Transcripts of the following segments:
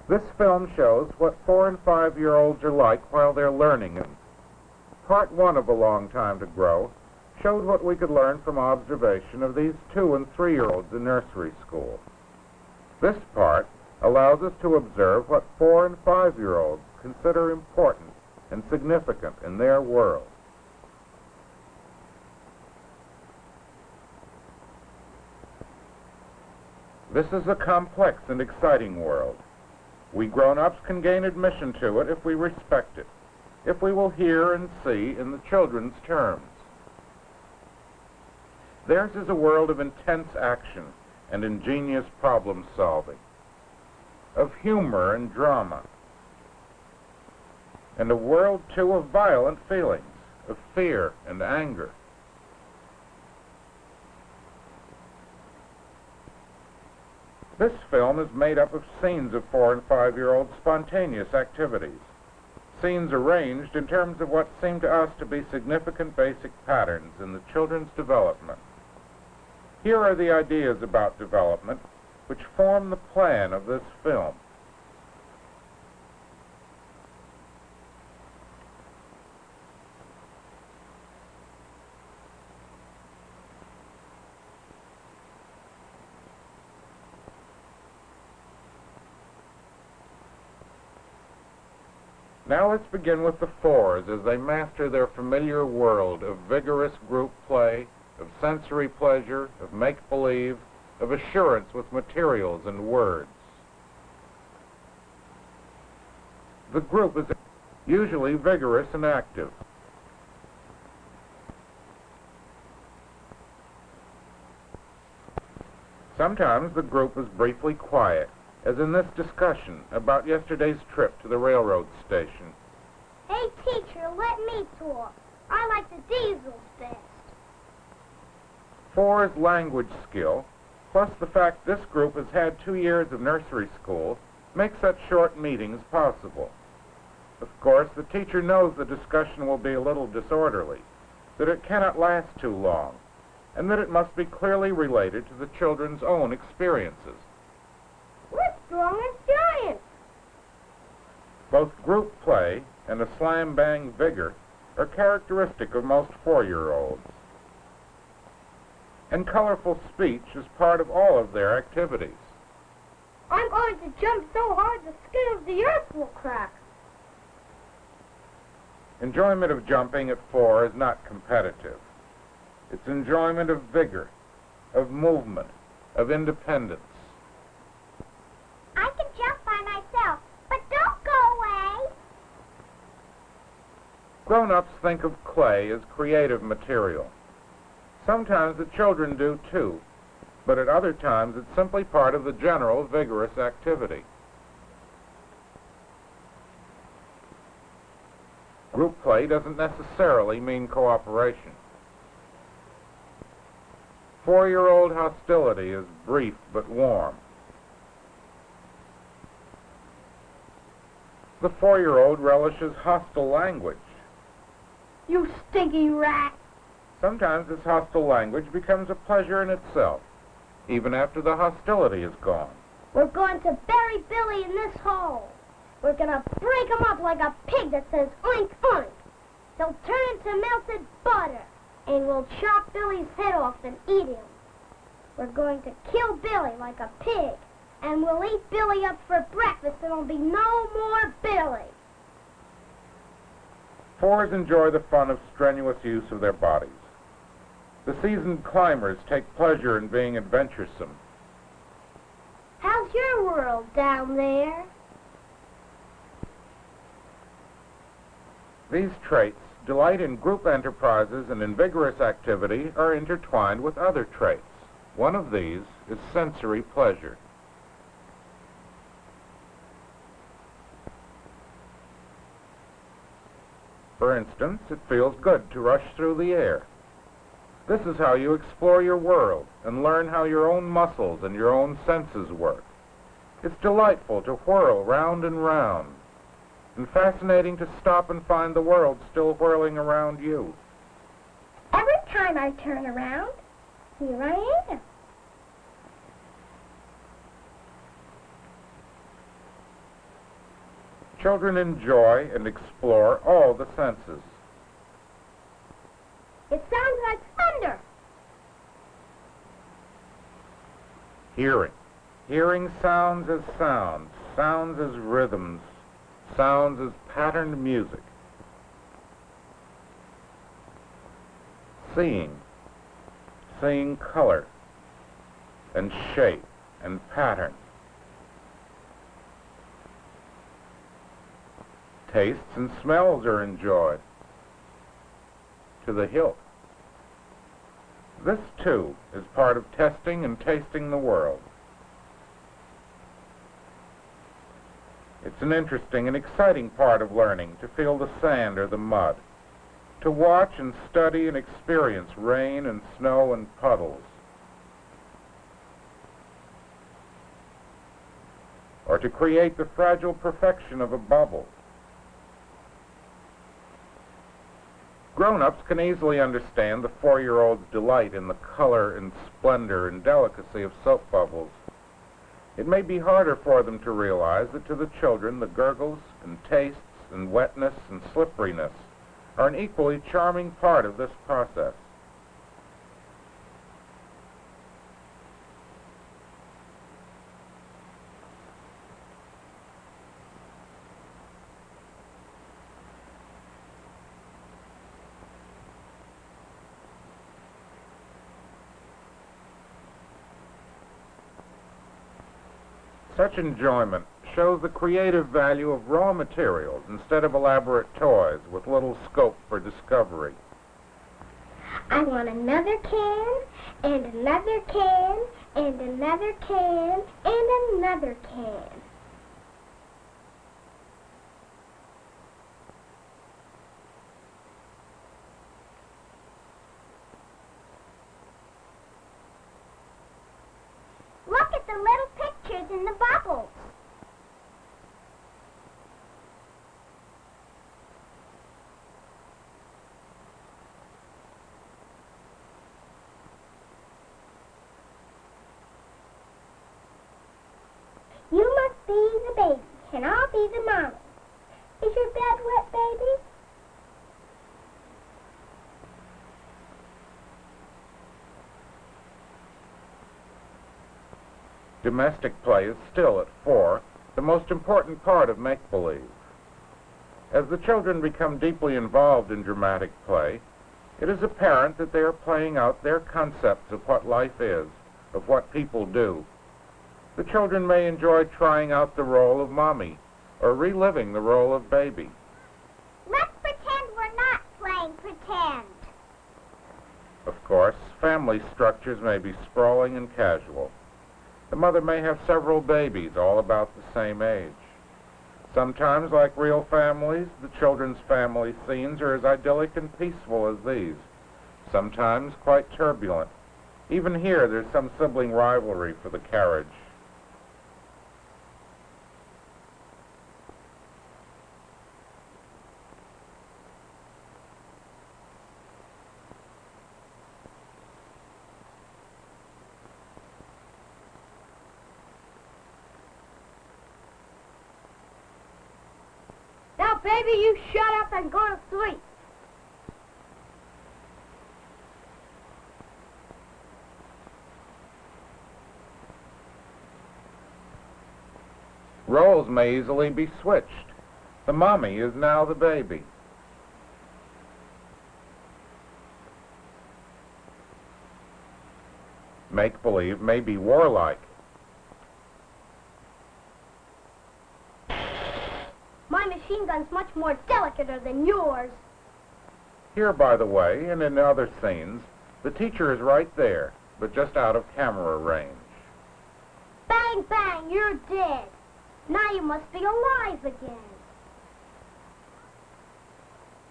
This film shows what 4- and 5-year-olds are like while they're learning, and part 1 of A Long Time to Grow showed what we could learn from observation of these 2- and 3-year-olds in nursery school. This part allows us to observe what 4- and 5-year-olds consider important and significant in their world. This is a complex and exciting world. We grown-ups can gain admission to it if we respect it, if we will hear and see in the children's terms. Theirs is a world of intense action and ingenious problem-solving, of humor and drama, and a world, too, of violent feelings, of fear and anger. This film is made up of scenes of 4- and 5-year-old spontaneous activities, scenes arranged in terms of what seem to us to be significant basic patterns in the children's development. Here are the ideas about development which form the plan of this film. Now let's begin with the 4s as they master their familiar world of vigorous group play, of sensory pleasure, of make-believe, of assurance with materials and words. The group is usually vigorous and active. Sometimes the group is briefly quiet, as in this discussion about yesterday's trip to the railroad station. Hey, teacher, let me talk. I like the diesels best. 4 is language skill, plus the fact this group has had 2 years of nursery school makes such short meetings possible. Of course, the teacher knows the discussion will be a little disorderly, that it cannot last too long, and that it must be clearly related to the children's own experiences. We're strong as giants. Both group play and a slam-bang vigor are characteristic of most 4-year-olds. And colorful speech is part of all of their activities. I'm going to jump so hard the skin of the earth will crack. Enjoyment of jumping at 4 is not competitive. It's enjoyment of vigor, of movement, of independence. I can jump by myself, but don't go away. Grown-ups think of clay as creative material. Sometimes the children do too, but at other times it's simply part of the general vigorous activity. Group play doesn't necessarily mean cooperation. 4-year-old hostility is brief but warm. The 4-year-old relishes hostile language. You stinky rat. Sometimes this hostile language becomes a pleasure in itself, even after the hostility is gone. We're going to bury Billy in this hole. We're going to break him up like a pig that says oink, oink. They'll turn into melted butter, and we'll chop Billy's head off and eat him. We're going to kill Billy like a pig, and we'll eat Billy up for breakfast, and there'll be no more Billy. 4s enjoy the fun of strenuous use of their bodies. The seasoned climbers take pleasure in being adventuresome. How's your world down there? These traits, delight in group enterprises and in vigorous activity, are intertwined with other traits. One of these is sensory pleasure. For instance, it feels good to rush through the air. This is how you explore your world and learn how your own muscles and your own senses work. It's delightful to whirl round and round, and fascinating to stop and find the world still whirling around you. Every time I turn around, here I am. Children enjoy and explore all the senses. It sounds like thunder. Hearing. Hearing sounds as sounds, sounds as rhythms, sounds as patterned music. Seeing. Seeing color and shape and pattern. Tastes and smells are enjoyed to the hilt. This, too, is part of testing and tasting the world. It's an interesting and exciting part of learning to feel the sand or the mud, to watch and study and experience rain and snow and puddles, or to create the fragile perfection of a bubble. Grown-ups can easily understand the 4-year-old's delight in the color and splendor and delicacy of soap bubbles. It may be harder for them to realize that to the children the gurgles and tastes and wetness and slipperiness are an equally charming part of this process. Such enjoyment shows the creative value of raw materials instead of elaborate toys with little scope for discovery. I want another can, and another can, and another can, and another can. Look at the little pictures in the bubbles. You must be the baby, and I'll be the mommy. Is your bed wet, baby? Domestic play is still, at 4, the most important part of make-believe. As the children become deeply involved in dramatic play, it is apparent that they are playing out their concepts of what life is, of what people do. The children may enjoy trying out the role of mommy or reliving the role of baby. Let's pretend we're not playing pretend. Of course, family structures may be sprawling and casual. The mother may have several babies, all about the same age. Sometimes, like real families, the children's family scenes are as idyllic and peaceful as these, sometimes quite turbulent. Even here, there's some sibling rivalry for the carriage. Now, baby, you shut up and go to sleep. Roles may easily be switched. The mommy is now the baby. Make-believe may be warlike. My machine gun's much more delicater than yours. Here, by the way, and in other scenes, the teacher is right there, but just out of camera range. Bang, bang, you're dead. Now you must be alive again.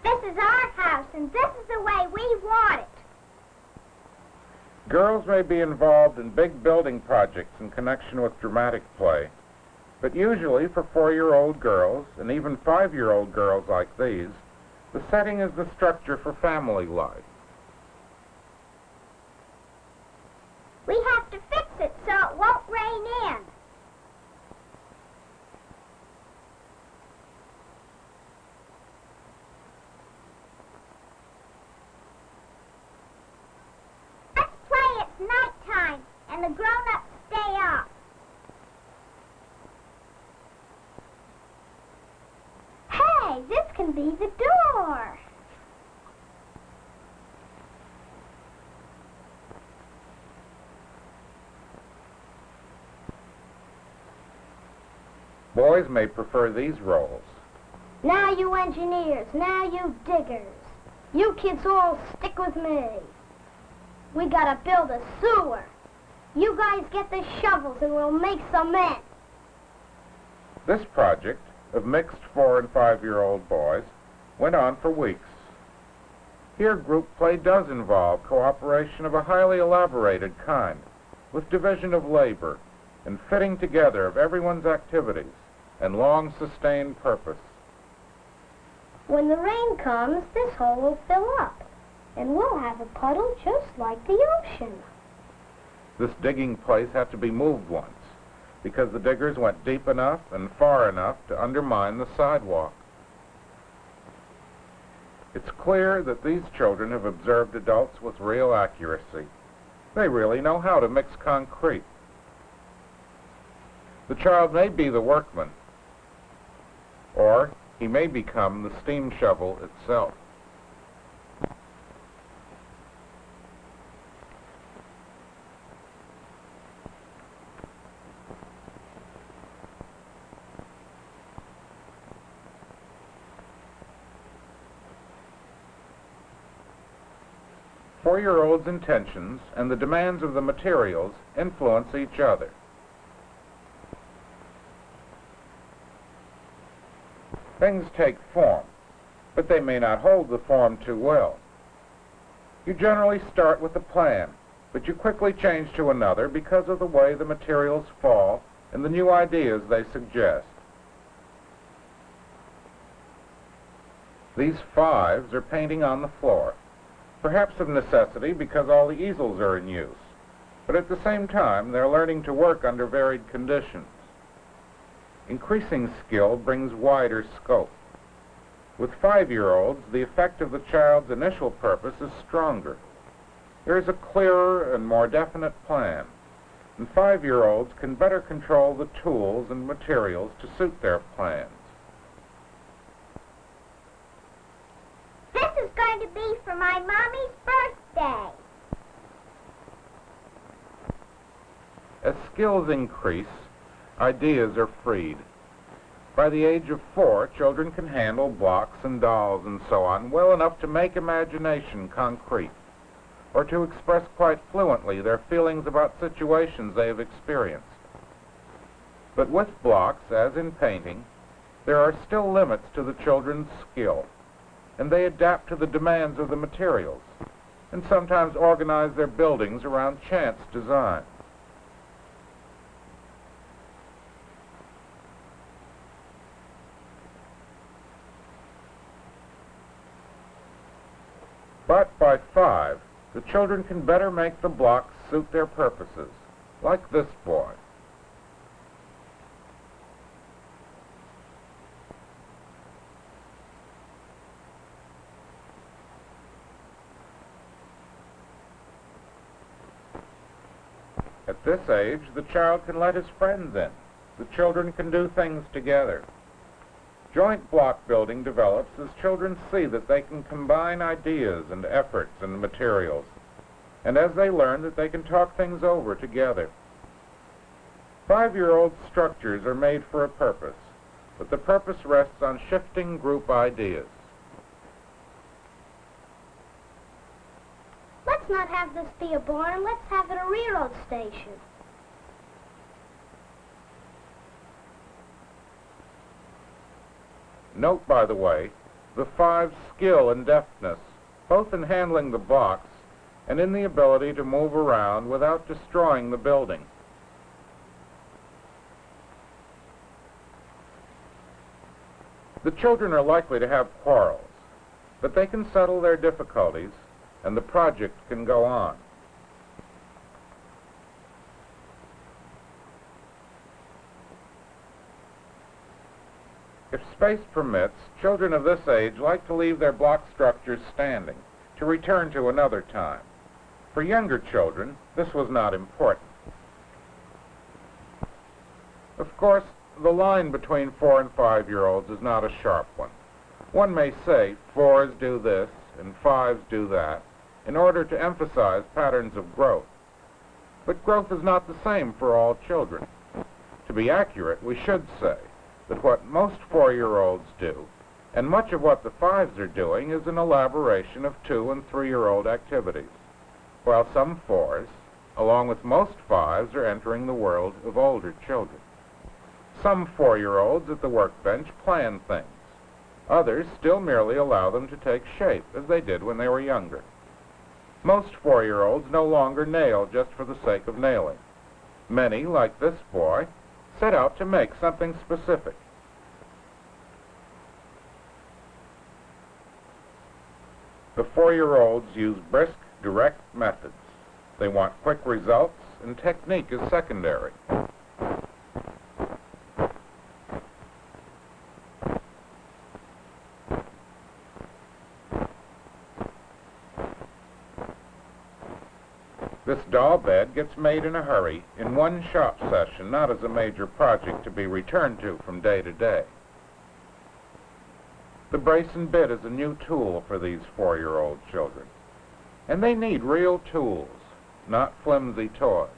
This is our house, and this is the way we want it. Girls may be involved in big building projects in connection with dramatic play, but usually for 4-year-old girls, and even 5-year-old girls like these, the setting is the structure for family life. We have to fix it so it won't rain in. the grown-ups stay up. Hey, this can be the door. Boys may prefer these roles. Now you engineers, now you diggers. You kids all stick with me. We gotta build a sewer. You guys get the shovels and we'll make cement. This project of mixed 4- and 5-year-old boys went on for weeks. Here group play does involve cooperation of a highly elaborated kind, with division of labor and fitting together of everyone's activities and long-sustained purpose. When the rain comes, this hole will fill up, and we'll have a puddle just like the ocean. This digging place had to be moved once, because the diggers went deep enough and far enough to undermine the sidewalk. It's clear that these children have observed adults with real accuracy. They really know how to mix concrete. The child may be the workman, or he may become the steam shovel itself. Four-year-olds' intentions and the demands of the materials influence each other. Things take form, but they may not hold the form too well. You generally start with a plan, but you quickly change to another because of the way the materials fall and the new ideas they suggest. These 5s are painting on the floor, perhaps of necessity because all the easels are in use, but at the same time they're learning to work under varied conditions. Increasing skill brings wider scope. With 5-year-olds, the effect of the child's initial purpose is stronger. There is a clearer and more definite plan, and 5-year-olds can better control the tools and materials to suit their plans. This is going to be for my mommy's birthday. As skills increase, ideas are freed. By the age of 4, children can handle blocks and dolls and so on well enough to make imagination concrete, or to express quite fluently their feelings about situations they have experienced. But with blocks, as in painting, there are still limits to the children's skill, and they adapt to the demands of the materials, and sometimes organize their buildings around chance design. But by 5, the children can better make the blocks suit their purposes, like this boy. At this age, the child can let his friends in. The children can do things together. Joint block building develops as children see that they can combine ideas and efforts and materials, and as they learn that they can talk things over together. 5-year-old structures are made for a purpose, but the purpose rests on shifting group ideas. Let's not have this be a barn, let's have it a railroad station. Note, by the way, the 5's skill and deftness, both in handling the blocks and in the ability to move around without destroying the building. The children are likely to have quarrels, but they can settle their difficulties, and the project can go on. If space permits, children of this age like to leave their block structures standing, to return to another time. For younger children, this was not important. Of course, the line between 4 and 5-year-olds is not a sharp one. One may say 4s do this and 5s do that in order to emphasize patterns of growth. But growth is not the same for all children. To be accurate, we should say that what most 4-year-olds do, and much of what the 5s are doing, is an elaboration of 2- and 3-year-old activities, while some 4s, along with most 5s, are entering the world of older children. Some 4-year-olds at the workbench plan things. Others still merely allow them to take shape, as they did when they were younger. Most 4-year-olds no longer nail just for the sake of nailing. Many, like this boy, set out to make something specific. The 4-year-olds use brisk, direct methods. They want quick results, and technique is secondary. This doll bed gets made in a hurry, in one shop session, not as a major project to be returned to from day to day. The brace and bit is a new tool for these 4-year-old children. And they need real tools, not flimsy toys.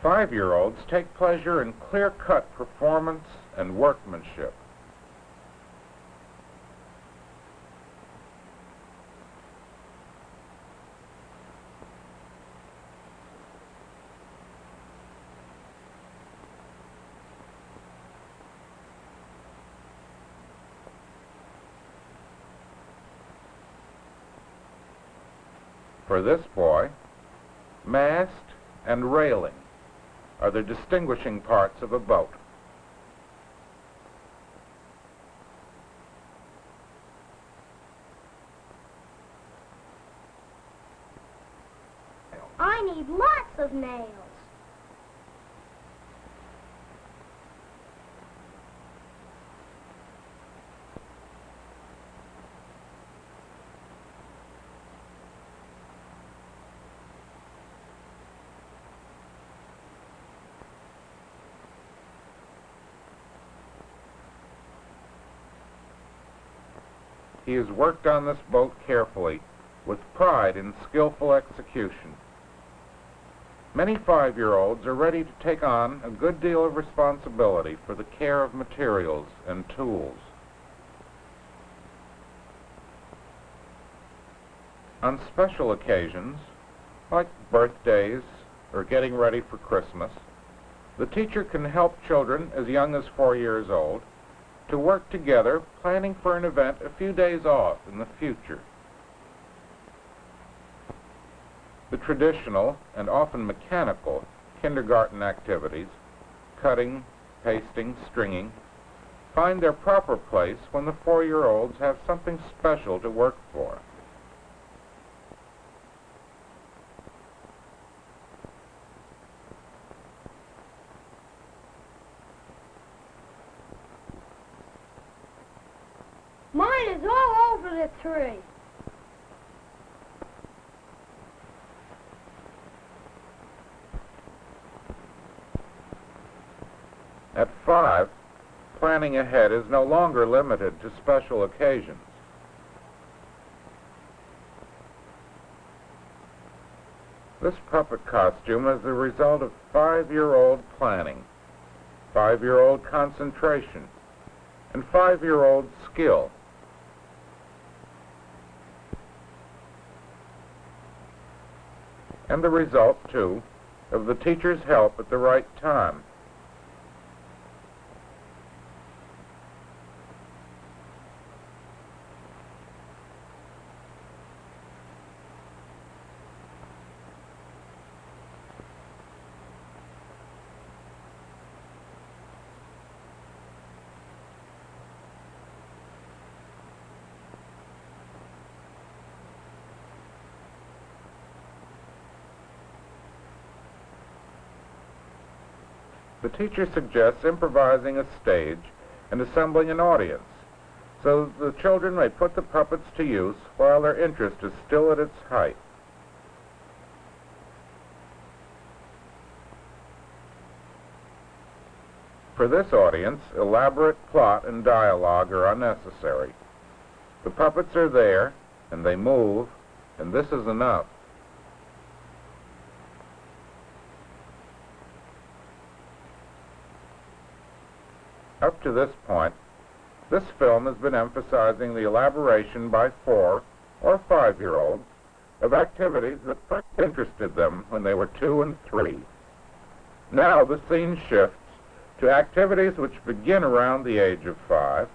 Five-year-olds take pleasure in clear-cut performance and workmanship. For this boy, mast and railing are the distinguishing parts of a boat. I need lots of nails. He has worked on this boat carefully, with pride in skillful execution. Many 5-year-olds are ready to take on a good deal of responsibility for the care of materials and tools. On special occasions, like birthdays or getting ready for Christmas, the teacher can help children as young as 4 years old to work together, planning for an event a few days off in the future. The traditional and often mechanical kindergarten activities, cutting, pasting, stringing, find their proper place when the 4-year-olds have something special to work for. Mine is all over the tree. At 5, planning ahead is no longer limited to special occasions. This puppet costume is the result of 5-year-old planning, 5-year-old concentration, and 5-year-old skill. And the result, too, of the teacher's help at the right time. The teacher suggests improvising a stage and assembling an audience, so the children may put the puppets to use while their interest is still at its height. For this audience, elaborate plot and dialogue are unnecessary. The puppets are there, and they move, and this is enough. Up to this point, this film has been emphasizing the elaboration by 4- or 5-year-olds of activities that first interested them when they were 2 and 3. Now the scene shifts to activities which begin around the age of 5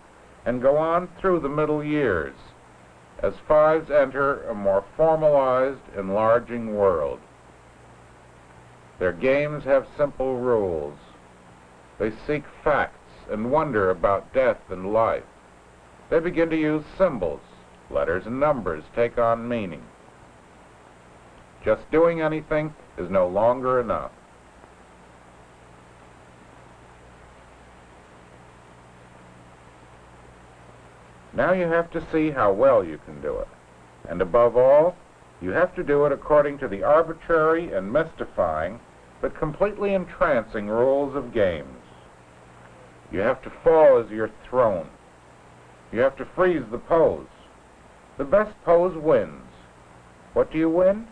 and go on through the middle years, as 5s enter a more formalized, enlarging world. Their games have simple rules. They seek facts and wonder about death and life. They begin to use symbols. Letters and numbers take on meaning. Just doing anything is no longer enough. Now you have to see how well you can do it. And above all, you have to do it according to the arbitrary and mystifying, but completely entrancing rules of games. You have to fall as you're thrown. You have to freeze the pose. The best pose wins. What do you win?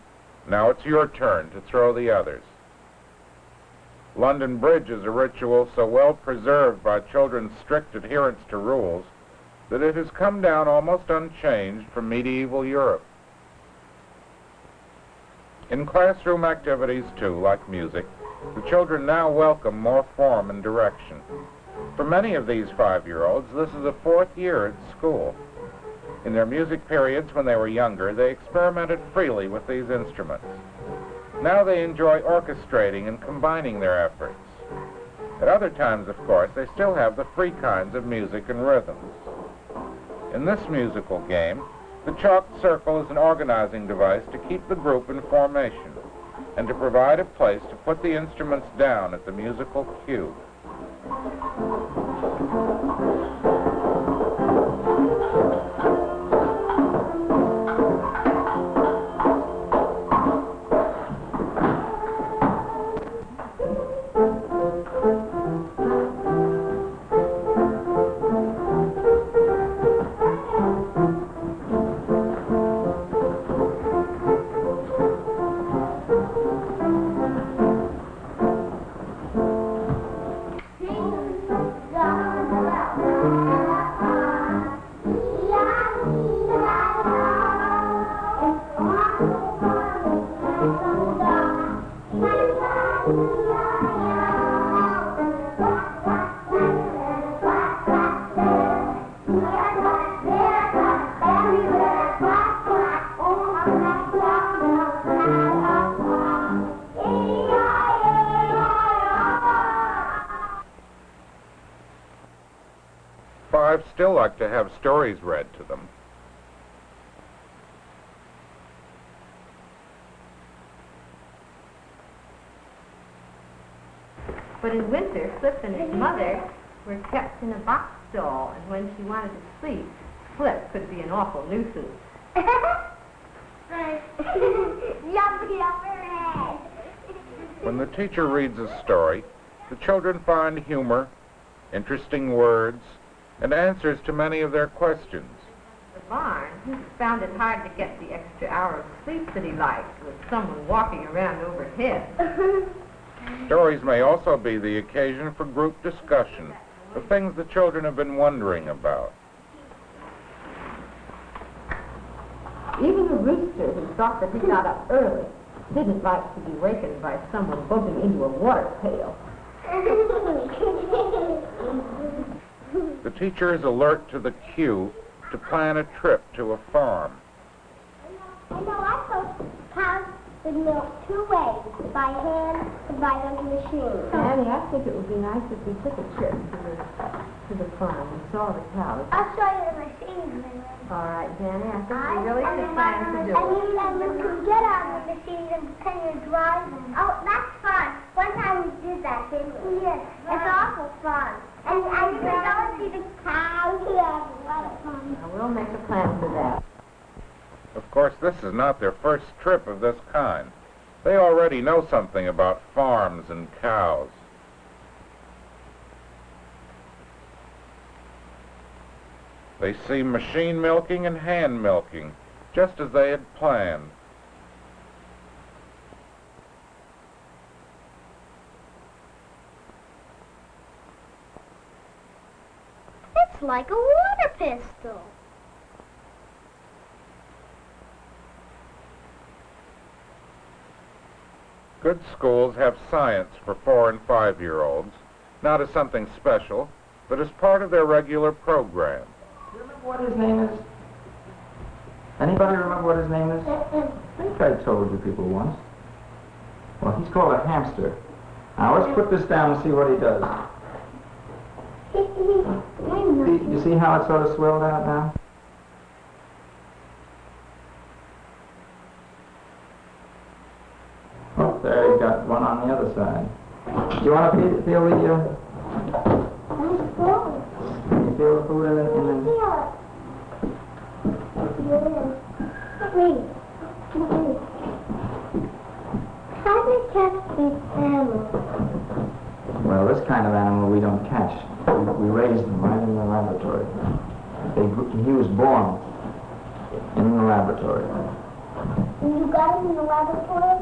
Now it's your turn to throw the others. London Bridge is a ritual so well preserved by children's strict adherence to rules that it has come down almost unchanged from medieval Europe. In classroom activities, too, like music, the children now welcome more form and direction. For many of these 5-year-olds, this is the 4th year at school. In their music periods when they were younger, they experimented freely with these instruments. Now they enjoy orchestrating and combining their efforts. At other times, of course, they still have the free kinds of music and rhythms. In this musical game, the chalked circle is an organizing device to keep the group in formation and to provide a place to put the instruments down at the musical cue. Fives still like to have stories read to them. But in winter, Flip and his mother were kept in a box stall, and when she wanted to sleep, Flip could be an awful nuisance. When the teacher reads a story, the children find humor, interesting words, and answers to many of their questions. The barn, he found it hard to get the extra hour of sleep that he liked with someone walking around overhead. Stories may also be the occasion for group discussion of things the children have been wondering about. Even a rooster who thought that he got up early didn't like to be wakened by someone bumping into a water pail. The teacher is alert to the cue to plan a trip to a farm. I know I told cows would milk 2 ways, by hand and by the machine. Annie, I think it would be nice if we took a trip to the farm and saw the cows. I'll show you the machines. All right, Danny, I think we really should plan to do it. And you can get out of the machines and pretend you're driving. Oh, that's fun. One time we did that. Yes, it's awful fun. And you can go and see the cows. We have a lot of fun. Now, we'll make a plan for that. Of course, this is not their first trip of this kind. They already know something about farms and cows. They see machine milking and hand milking, just as they had planned. It's like a water pistol. Good schools have science for 4- and 5-year-olds, not as something special, but as part of their regular program. Do you remember what his name is? Anybody remember what his name is? I think I told you people once. Well, he's called a hamster. Now, let's put this down and see what he does. You see how it's sort of swelled out now? Oh, there, you got one on the other side. Do you want to feel the, you feel the food in the... How do you catch these animals? Well, this kind of animal we don't catch. We raise them right in the laboratory. He was born in the laboratory. And you got him in the laboratory?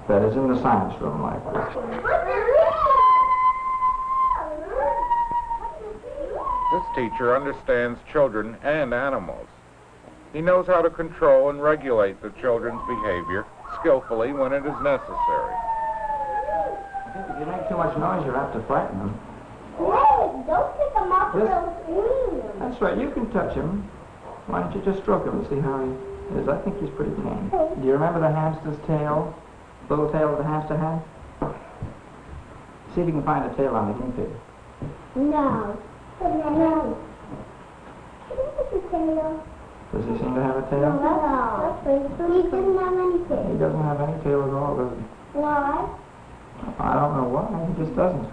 That is in the science room like this. This teacher understands children and animals. He knows how to control and regulate the children's behavior skillfully when it is necessary. I think if you make too much noise, you're apt to frighten them. Hey, don't pick him up Yes. so soon. That's right, you can touch him. Why don't you just stroke him and see how he is? I think he's pretty tame. Do you remember the hamster's tail? The little tail that the hamster had? See if you can find a tail on the guinea pig. No. No. Does he seem to have a tail? No. He doesn't have any He tail. doesn't have any tail at all, does he? Why? I don't know why, he just doesn't.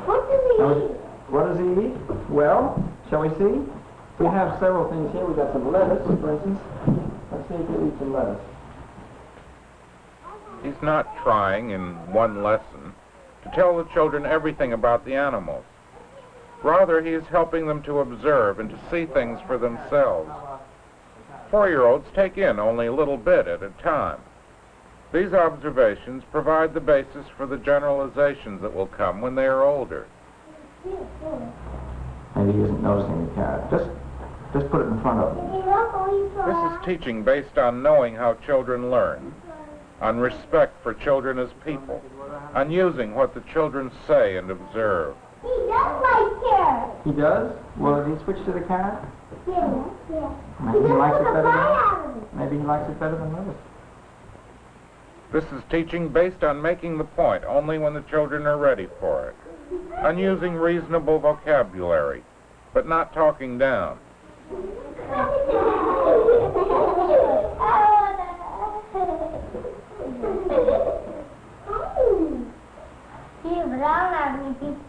What does he Now, eat? what does he eat? Well, shall we see? We have several things here. We've got some lettuce, for instance. Let's see if he'll eat some lettuce. He's not trying in one lesson to tell the children everything about the animals. Rather, he is helping them to observe and to see things for themselves. 4-year-olds take in only a little bit at a time. These observations provide the basis for the generalizations that will come when they are older. Maybe he isn't noticing the carrot. Just put it in front of him. This is teaching based on knowing how children learn, on respect for children as people, on using what the children say and observe. He does like carrots. He does? Well, did he switch to the carrot? Yeah, yeah. Maybe he likes it better than... than... Maybe he likes it better than lettuce. This is teaching based on making the point only when the children are ready for it, on using reasonable vocabulary, but not talking down.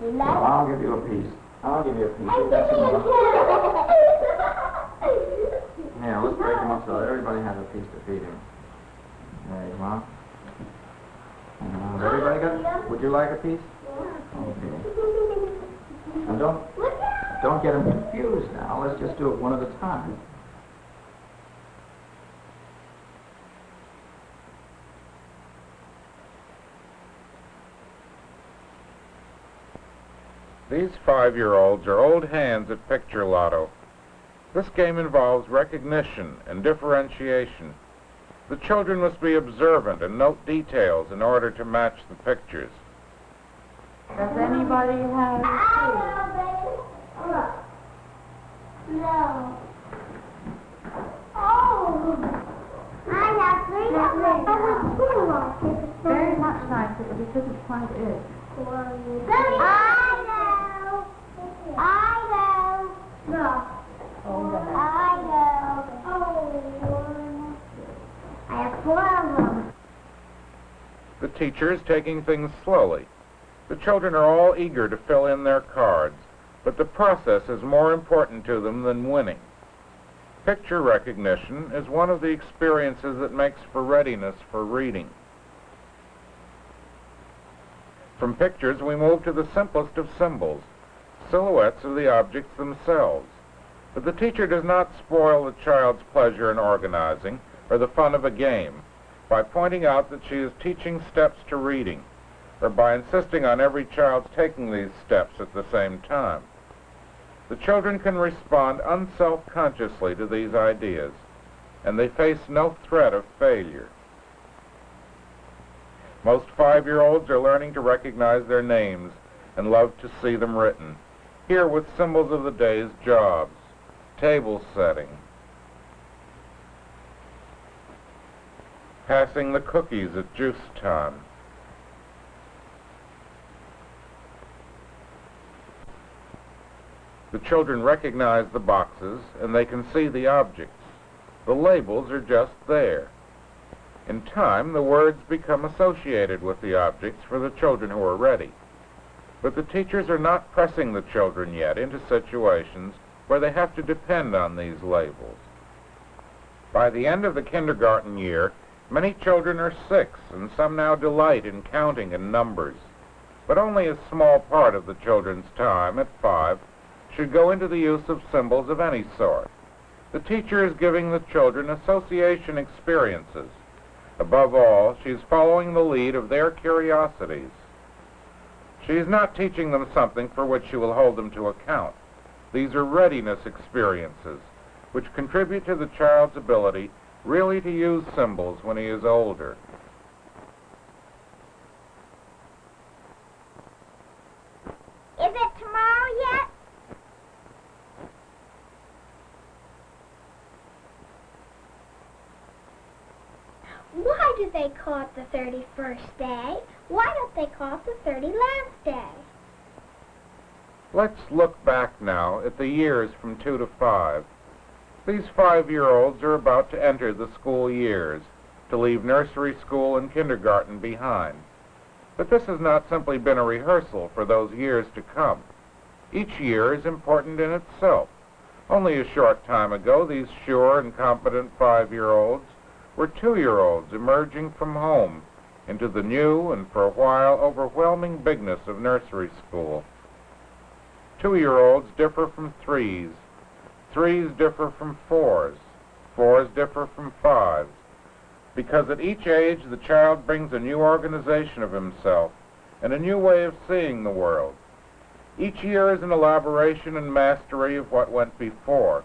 Well, I'll give you a piece. I'll give you a piece. That's enough. Here, let's break them up so that everybody has a piece to feed him. There you are. Has everybody got... Would you like a piece? Okay. And don't get them confused now. Let's just do it one at a time. These 5-year-olds are old hands at picture lotto. This game involves recognition and differentiation. The children must be observant and note details in order to match the pictures. Does anybody have No. Oh, I have 3 very much nicer because it's quite it? I know. No. I know. Oh, I have 4 of them. The teacher is taking things slowly. The children are all eager to fill in their cards, but the process is more important to them than winning. Picture recognition is one of the experiences that makes for readiness for reading. From pictures, we move to the simplest of symbols, silhouettes of the objects themselves. But the teacher does not spoil the child's pleasure in organizing or the fun of a game by pointing out that she is teaching steps to reading, or by insisting on every child's taking these steps at the same time. The children can respond unself-consciously to these ideas, and they face no threat of failure. Most 5-year-olds are learning to recognize their names and love to see them written, here with symbols of the day's jobs, table setting, passing the cookies at juice time, the children recognize the boxes and they can see the objects. The labels are just there. In time, the words become associated with the objects for the children who are ready. But the teachers are not pressing the children yet into situations where they have to depend on these labels. By the end of the kindergarten year, many children are 6, and some now delight in counting and numbers. But only a small part of the children's time, at 5, should go into the use of symbols of any sort. The teacher is giving the children association experiences. Above all, she is following the lead of their curiosities. She is not teaching them something for which she will hold them to account. These are readiness experiences, which contribute to the child's ability really to use symbols when he is older. Is it tomorrow yet? Why do they call it the 31st day? Why don't they call it the 31st day? Let's look back now at the years from 2 to 5. These 5-year-olds are about to enter the school years, to leave nursery school and kindergarten behind. But this has not simply been a rehearsal for those years to come. Each year is important in itself. Only a short time ago, these sure and competent 5-year-olds were 2-year-olds emerging from home into the new and, for a while, overwhelming bigness of nursery school. 2-year-olds differ from 3s. 3s differ from 4s. 4s differ from 5s. Because at each age, the child brings a new organization of himself and a new way of seeing the world. Each year is an elaboration and mastery of what went before.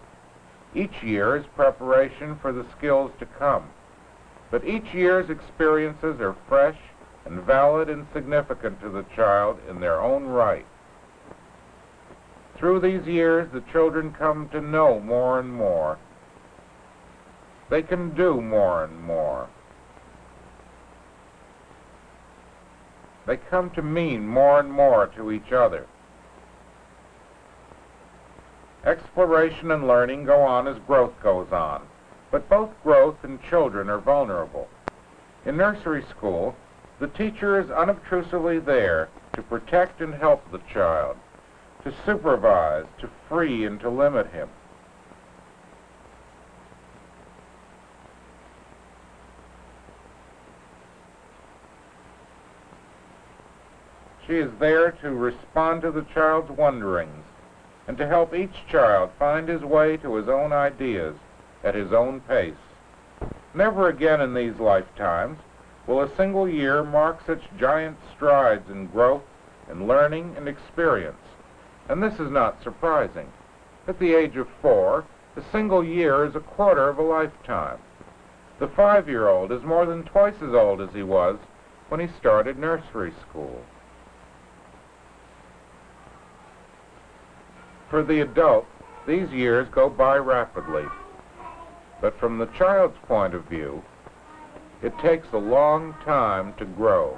Each year is preparation for the skills to come. But each year's experiences are fresh and valid and significant to the child in their own right. Through these years, the children come to know more and more. They can do more and more. They come to mean more and more to each other. Exploration and learning go on as growth goes on, but both growth and children are vulnerable. In nursery school, the teacher is unobtrusively there to protect and help the child, to supervise, to free, and to limit him. She is there to respond to the child's wonderings and to help each child find his way to his own ideas at his own pace. Never again in these lifetimes will a single year mark such giant strides in growth and learning and experience. And this is not surprising. At the age of 4, a single year is a quarter of a lifetime. The 5-year-old is more than twice as old as he was when he started nursery school. For the adult, these years go by rapidly. But from the child's point of view, it takes a long time to grow.